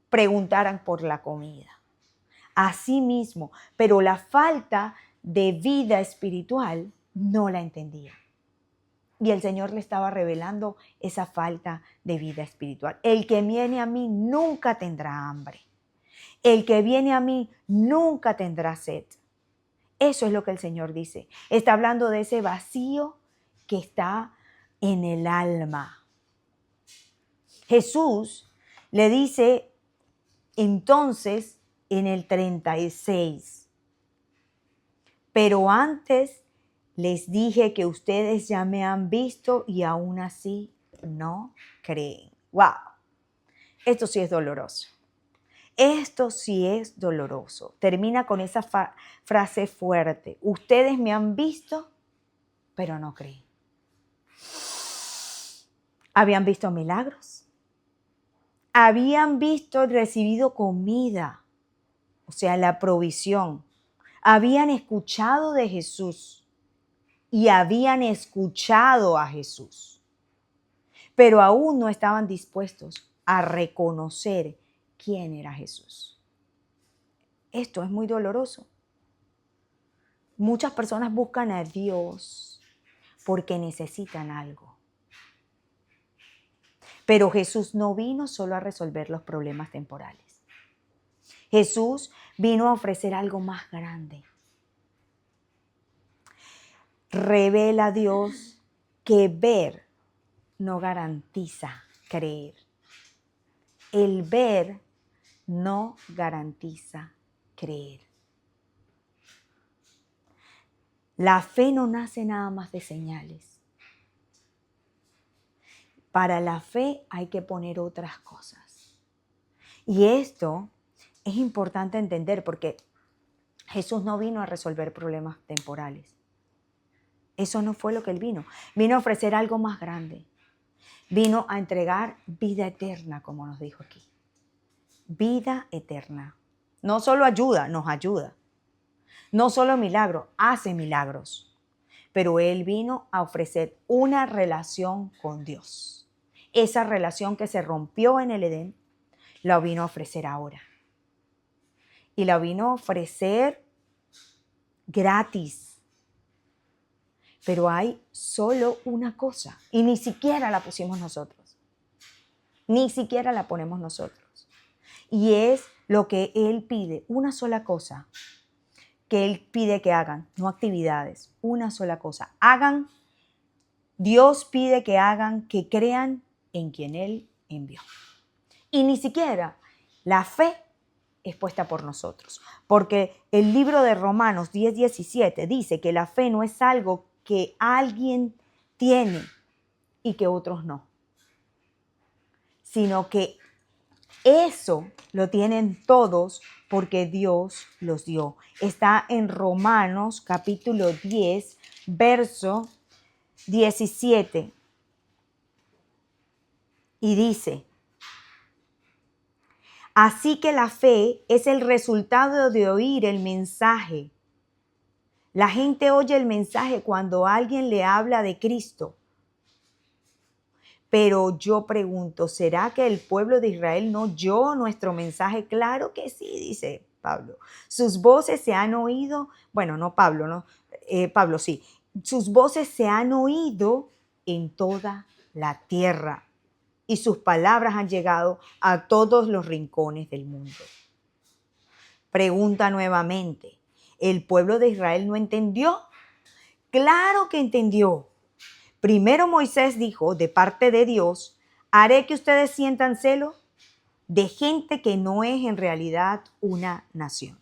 preguntaran por la comida. Así mismo, pero la falta de vida espiritual no la entendían. Y el Señor le estaba revelando esa falta de vida espiritual. El que viene a mí nunca tendrá hambre. El que viene a mí nunca tendrá sed. Eso es lo que el Señor dice. Está hablando de ese vacío que está en el alma. Jesús le dice entonces en el 36, pero antes les dije que ustedes ya me han visto y aún así no creen. ¡Wow! Esto sí es doloroso. Esto sí es doloroso. Termina con esa frase fuerte. Ustedes me han visto, pero no creen. Habían visto milagros. Habían visto y recibido comida, o sea, la provisión. Habían escuchado de Jesús y habían escuchado a Jesús, pero aún no estaban dispuestos a reconocer quién era Jesús. Esto es muy doloroso. Muchas personas buscan a Dios porque necesitan algo. Pero Jesús no vino solo a resolver los problemas temporales. Jesús vino a ofrecer algo más grande. Revela a Dios que ver no garantiza creer. El ver no garantiza creer. La fe no nace nada más de señales. Para la fe hay que poner otras cosas. Y esto es importante entender porque Jesús no vino a resolver problemas temporales. Eso no fue lo que Él vino. Vino a ofrecer algo más grande. Vino a entregar vida eterna, como nos dijo aquí. Vida eterna. No solo ayuda, nos ayuda. No solo milagro, hace milagros. Pero Él vino a ofrecer una relación con Dios. Esa relación que se rompió en el Edén, la vino a ofrecer ahora. Y la vino a ofrecer gratis. Pero hay solo una cosa y ni siquiera la pusimos nosotros. Ni siquiera la ponemos nosotros. Y es lo que Él pide, una sola cosa que Él pide que hagan, no actividades, una sola cosa. Hagan, Dios pide que hagan, que crean en quien Él envió. Y ni siquiera la fe es puesta por nosotros, porque el libro de Romanos 10:17 dice que la fe no es algo que alguien tiene y que otros no, sino que eso lo tienen todos porque Dios los dio. Está en Romanos capítulo 10, verso 17. Y dice, así que la fe es el resultado de oír el mensaje. La gente oye el mensaje cuando alguien le habla de Cristo. Pero yo pregunto, ¿será que el pueblo de Israel no oyó nuestro mensaje? Claro que sí, dice Pablo. Sus voces se han oído, bueno, no Pablo, no, Pablo sí. Sus voces se han oído en toda la tierra y sus palabras han llegado a todos los rincones del mundo. Pregunta nuevamente, ¿el pueblo de Israel no entendió? Claro que entendió. Primero Moisés dijo, de parte de Dios, haré que ustedes sientan celo de gente que no es en realidad una nación.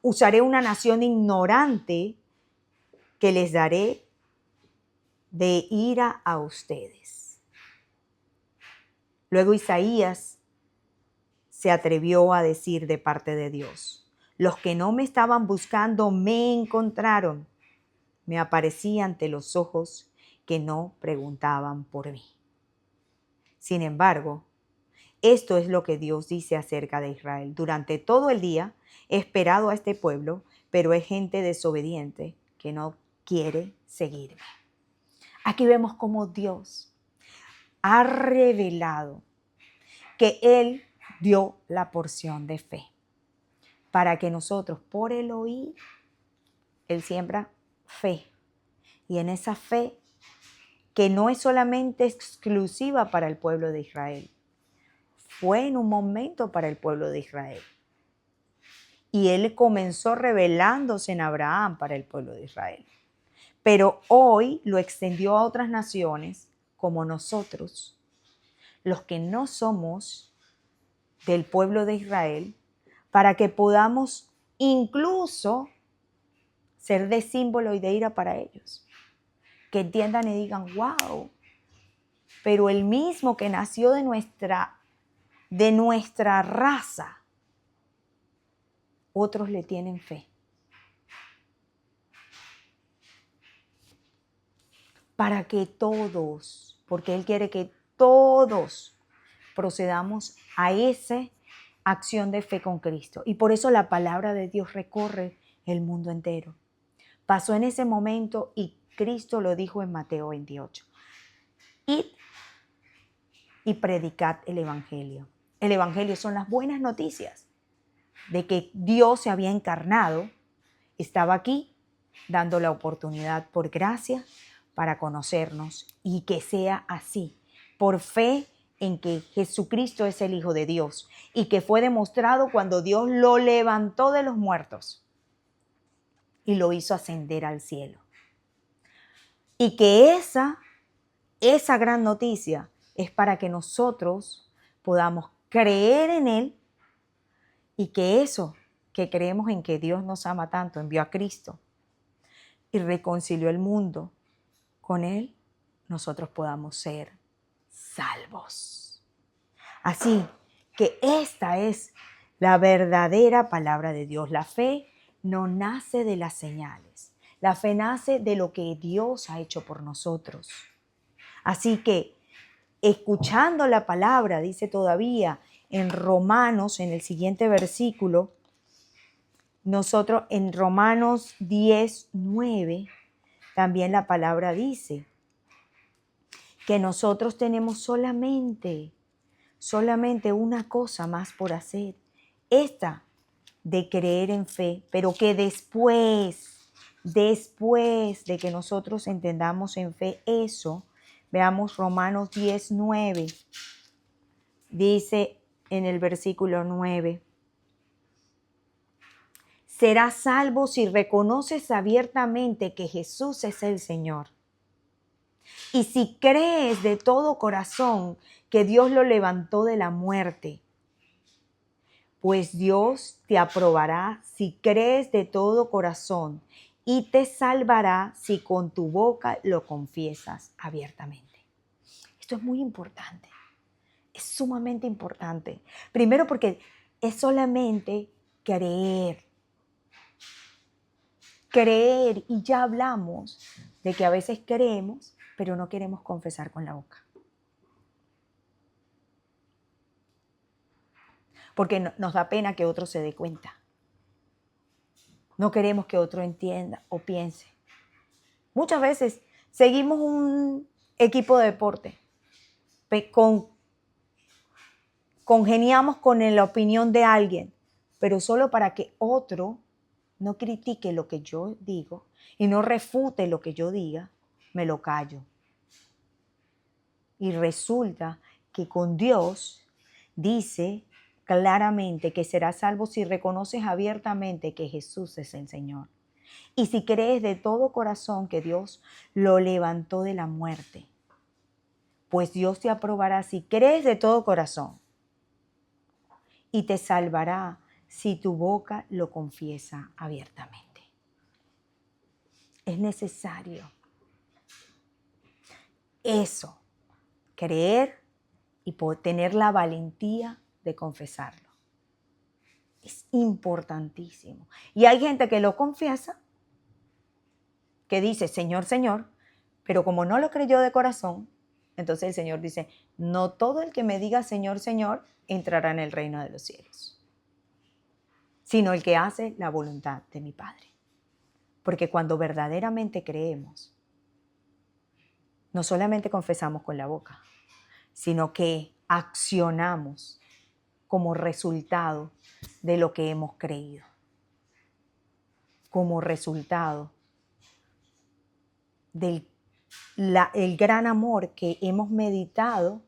Usaré una nación ignorante que les daré de ira a ustedes. Luego Isaías se atrevió a decir de parte de Dios, los que no me estaban buscando me encontraron, me aparecí ante los ojos que no preguntaban por mí. Sin embargo, esto es lo que Dios dice acerca de Israel. Durante todo el día he esperado a este pueblo, pero es gente desobediente que no quiere seguirme. Aquí vemos cómo Dios ha revelado que Él dio la porción de fe para que nosotros, por el oír, Él siembra fe. Y en esa fe que no es solamente exclusiva para el pueblo de Israel. Fue en un momento para el pueblo de Israel. Y Él comenzó revelándose en Abraham para el pueblo de Israel. Pero hoy lo extendió a otras naciones como nosotros, los que no somos del pueblo de Israel, para que podamos incluso ser de símbolo y de ira para ellos. Que entiendan y digan, wow, pero el mismo que nació de nuestra raza, otros le tienen fe. Para que todos, porque Él quiere que todos procedamos a esa acción de fe con Cristo. Y por eso la palabra de Dios recorre el mundo entero. Pasó en ese momento y Cristo lo dijo en Mateo 28. Id y predicad el Evangelio. El Evangelio son las buenas noticias de que Dios se había encarnado, estaba aquí dando la oportunidad por gracia para conocernos y que sea así, por fe en que Jesucristo es el Hijo de Dios y que fue demostrado cuando Dios lo levantó de los muertos y lo hizo ascender al cielo. Y que esa gran noticia es para que nosotros podamos creer en Él y que eso que creemos en que Dios nos ama tanto, envió a Cristo y reconcilió el mundo con Él, nosotros podamos ser salvos. Así que esta es la verdadera palabra de Dios. La fe no nace de las señales. La fe nace de lo que Dios ha hecho por nosotros. Así que, escuchando la palabra, dice todavía en Romanos, en el siguiente versículo, nosotros en Romanos 10:9, también la palabra dice que nosotros tenemos solamente una cosa más por hacer, esta de creer en fe, pero que después de que nosotros entendamos en fe eso, veamos Romanos 10:9, dice en el versículo 9, serás salvo si reconoces abiertamente que Jesús es el Señor. Y si crees de todo corazón que Dios lo levantó de la muerte, pues Dios te aprobará si crees de todo corazón y te salvará si con tu boca lo confiesas abiertamente. Esto es muy importante, es sumamente importante. Primero porque es solamente creer, y ya hablamos de que a veces creemos, pero no queremos confesar con la boca. Porque nos da pena que otro se dé cuenta. No queremos que otro entienda o piense. Muchas veces seguimos un equipo de deporte, congeniamos con la opinión de alguien, pero solo para que otro no critique lo que yo digo y no refute lo que yo diga, me lo callo. Y resulta que con Dios dice claramente que serás salvo si reconoces abiertamente que Jesús es el Señor. Y si crees de todo corazón que Dios lo levantó de la muerte, pues Dios te aprobará si crees de todo corazón y te salvará si tu boca lo confiesa abiertamente. Es necesario eso, creer y poder tener la valentía de confesarlo. Es importantísimo. Y hay gente que lo confiesa, que dice, Señor, Señor, pero como no lo creyó de corazón, entonces el Señor dice, no todo el que me diga Señor, Señor, entrará en el reino de los cielos, sino el que hace la voluntad de mi Padre. Porque cuando verdaderamente creemos, no solamente confesamos con la boca, sino que accionamos como resultado de lo que hemos creído, como resultado del el gran amor que hemos meditado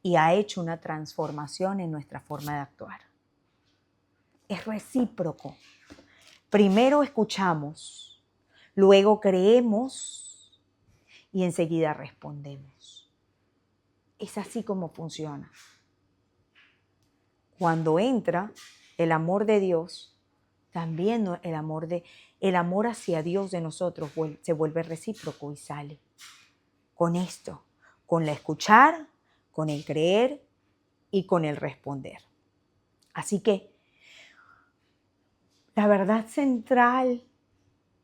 y ha hecho una transformación en nuestra forma de actuar. Es recíproco. Primero escuchamos, luego creemos y enseguida respondemos. Es así como funciona. Cuando entra el amor de Dios, también el amor hacia Dios de nosotros se vuelve recíproco y sale. Con esto, con el escuchar, con el creer y con el responder. Así que la verdad central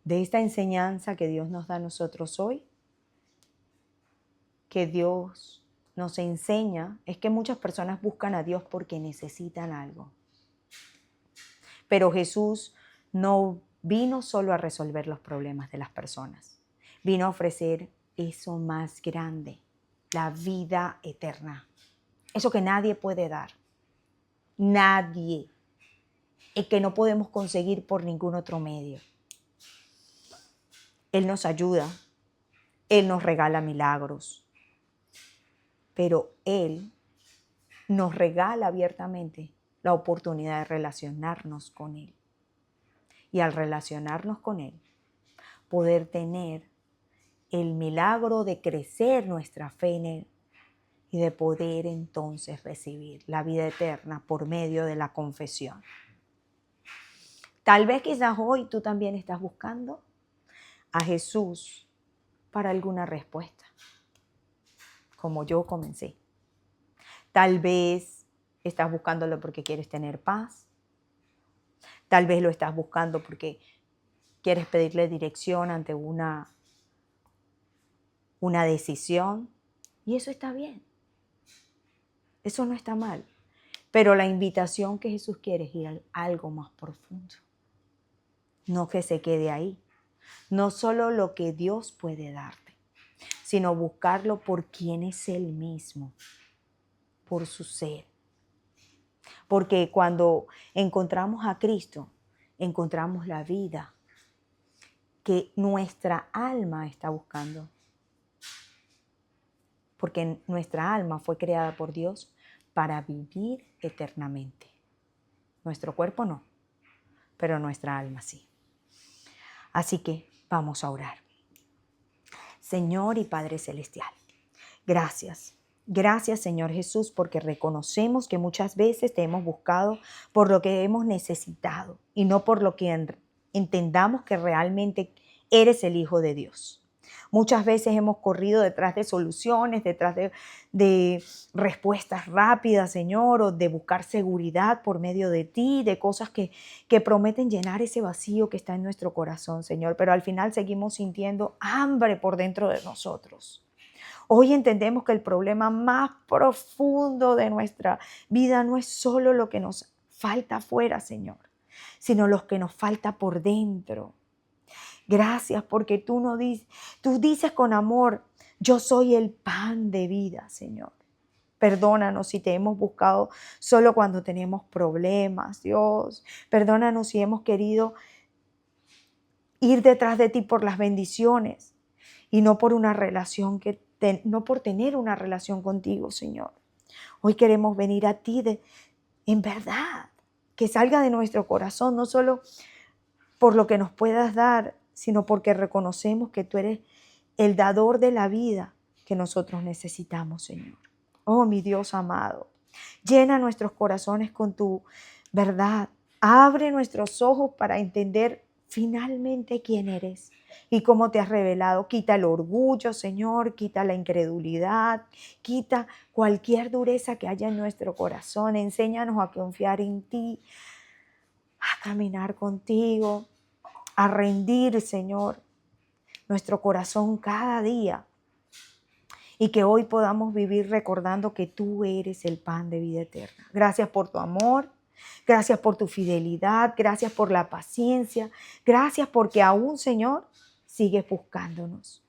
de esta enseñanza que Dios nos da a nosotros hoy, que Dios nos enseña, es que muchas personas buscan a Dios porque necesitan algo. Pero Jesús no vino solo a resolver los problemas de las personas. Vino a ofrecer eso más grande, la vida eterna. Eso que nadie puede dar. Nadie. El que no podemos conseguir por ningún otro medio. Él nos ayuda. Él nos regala milagros. Pero Él nos regala abiertamente la oportunidad de relacionarnos con Él. Y al relacionarnos con Él, poder tener el milagro de crecer nuestra fe en Él y de poder entonces recibir la vida eterna por medio de la confesión. Tal vez quizás hoy tú también estás buscando a Jesús para alguna respuesta, como yo comencé. Tal vez estás buscándolo porque quieres tener paz. Tal vez lo estás buscando porque quieres pedirle dirección ante una decisión. Y eso está bien. Eso no está mal. Pero la invitación que Jesús quiere es ir a algo más profundo. No que se quede ahí. No solo lo que Dios puede darte, sino buscarlo por quién es Él mismo, por su ser. Porque cuando encontramos a Cristo, encontramos la vida que nuestra alma está buscando. Porque nuestra alma fue creada por Dios para vivir eternamente. Nuestro cuerpo no, pero nuestra alma sí. Así que vamos a orar. Señor y Padre Celestial, gracias. Gracias, Señor Jesús, porque reconocemos que muchas veces te hemos buscado por lo que hemos necesitado y no por lo que entendamos que realmente eres el Hijo de Dios. Muchas veces hemos corrido detrás de soluciones, detrás de respuestas rápidas, Señor, o de buscar seguridad por medio de ti, de cosas que prometen llenar ese vacío que está en nuestro corazón, Señor. Pero al final seguimos sintiendo hambre por dentro de nosotros. Hoy entendemos que el problema más profundo de nuestra vida no es solo lo que nos falta afuera, Señor, sino lo que nos falta por dentro. Gracias porque tú dices con amor, yo soy el pan de vida, Señor. Perdónanos si te hemos buscado solo cuando tenemos problemas, Dios. Perdónanos si hemos querido ir detrás de ti por las bendiciones y no por una relación no por tener una relación contigo, Señor. Hoy queremos venir a ti en verdad, que salga de nuestro corazón, no solo por lo que nos puedas dar, sino porque reconocemos que tú eres el dador de la vida que nosotros necesitamos, Señor. Oh, mi Dios amado, llena nuestros corazones con tu verdad. Abre nuestros ojos para entender finalmente quién eres y cómo te has revelado. Quita el orgullo, Señor, quita la incredulidad, quita cualquier dureza que haya en nuestro corazón. Enséñanos a confiar en ti, a caminar contigo, a rendir, Señor, nuestro corazón cada día. Y que hoy podamos vivir recordando que tú eres el pan de vida eterna. Gracias por tu amor, gracias por tu fidelidad, gracias por la paciencia, gracias porque aún, Señor, sigues buscándonos.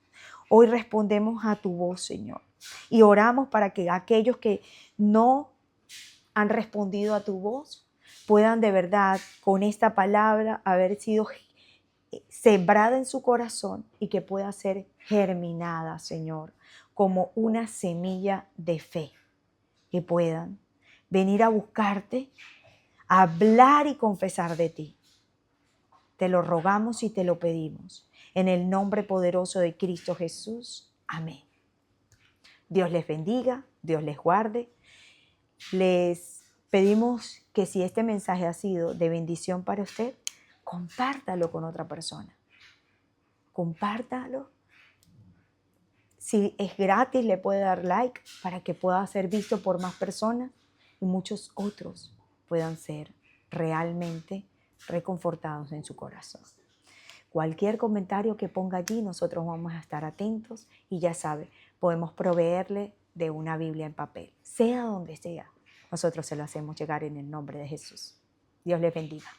Hoy respondemos a tu voz, Señor, y oramos para que aquellos que no han respondido a tu voz puedan de verdad con esta palabra haber sido sembrada en su corazón y que pueda ser germinada, Señor, como una semilla de fe, que puedan venir a buscarte, a hablar y confesar de ti. Te lo rogamos y te lo pedimos. En el nombre poderoso de Cristo Jesús. Amén. Dios les bendiga, Dios les guarde. Les pedimos que si este mensaje ha sido de bendición para usted, compártalo con otra persona. Compártalo. Si es gratis, le puede dar like para que pueda ser visto por más personas y muchos otros puedan ser realmente reconfortados en su corazón. Cualquier comentario que ponga allí, nosotros vamos a estar atentos y ya sabe, podemos proveerle de una Biblia en papel, sea donde sea. Nosotros se lo hacemos llegar en el nombre de Jesús. Dios les bendiga.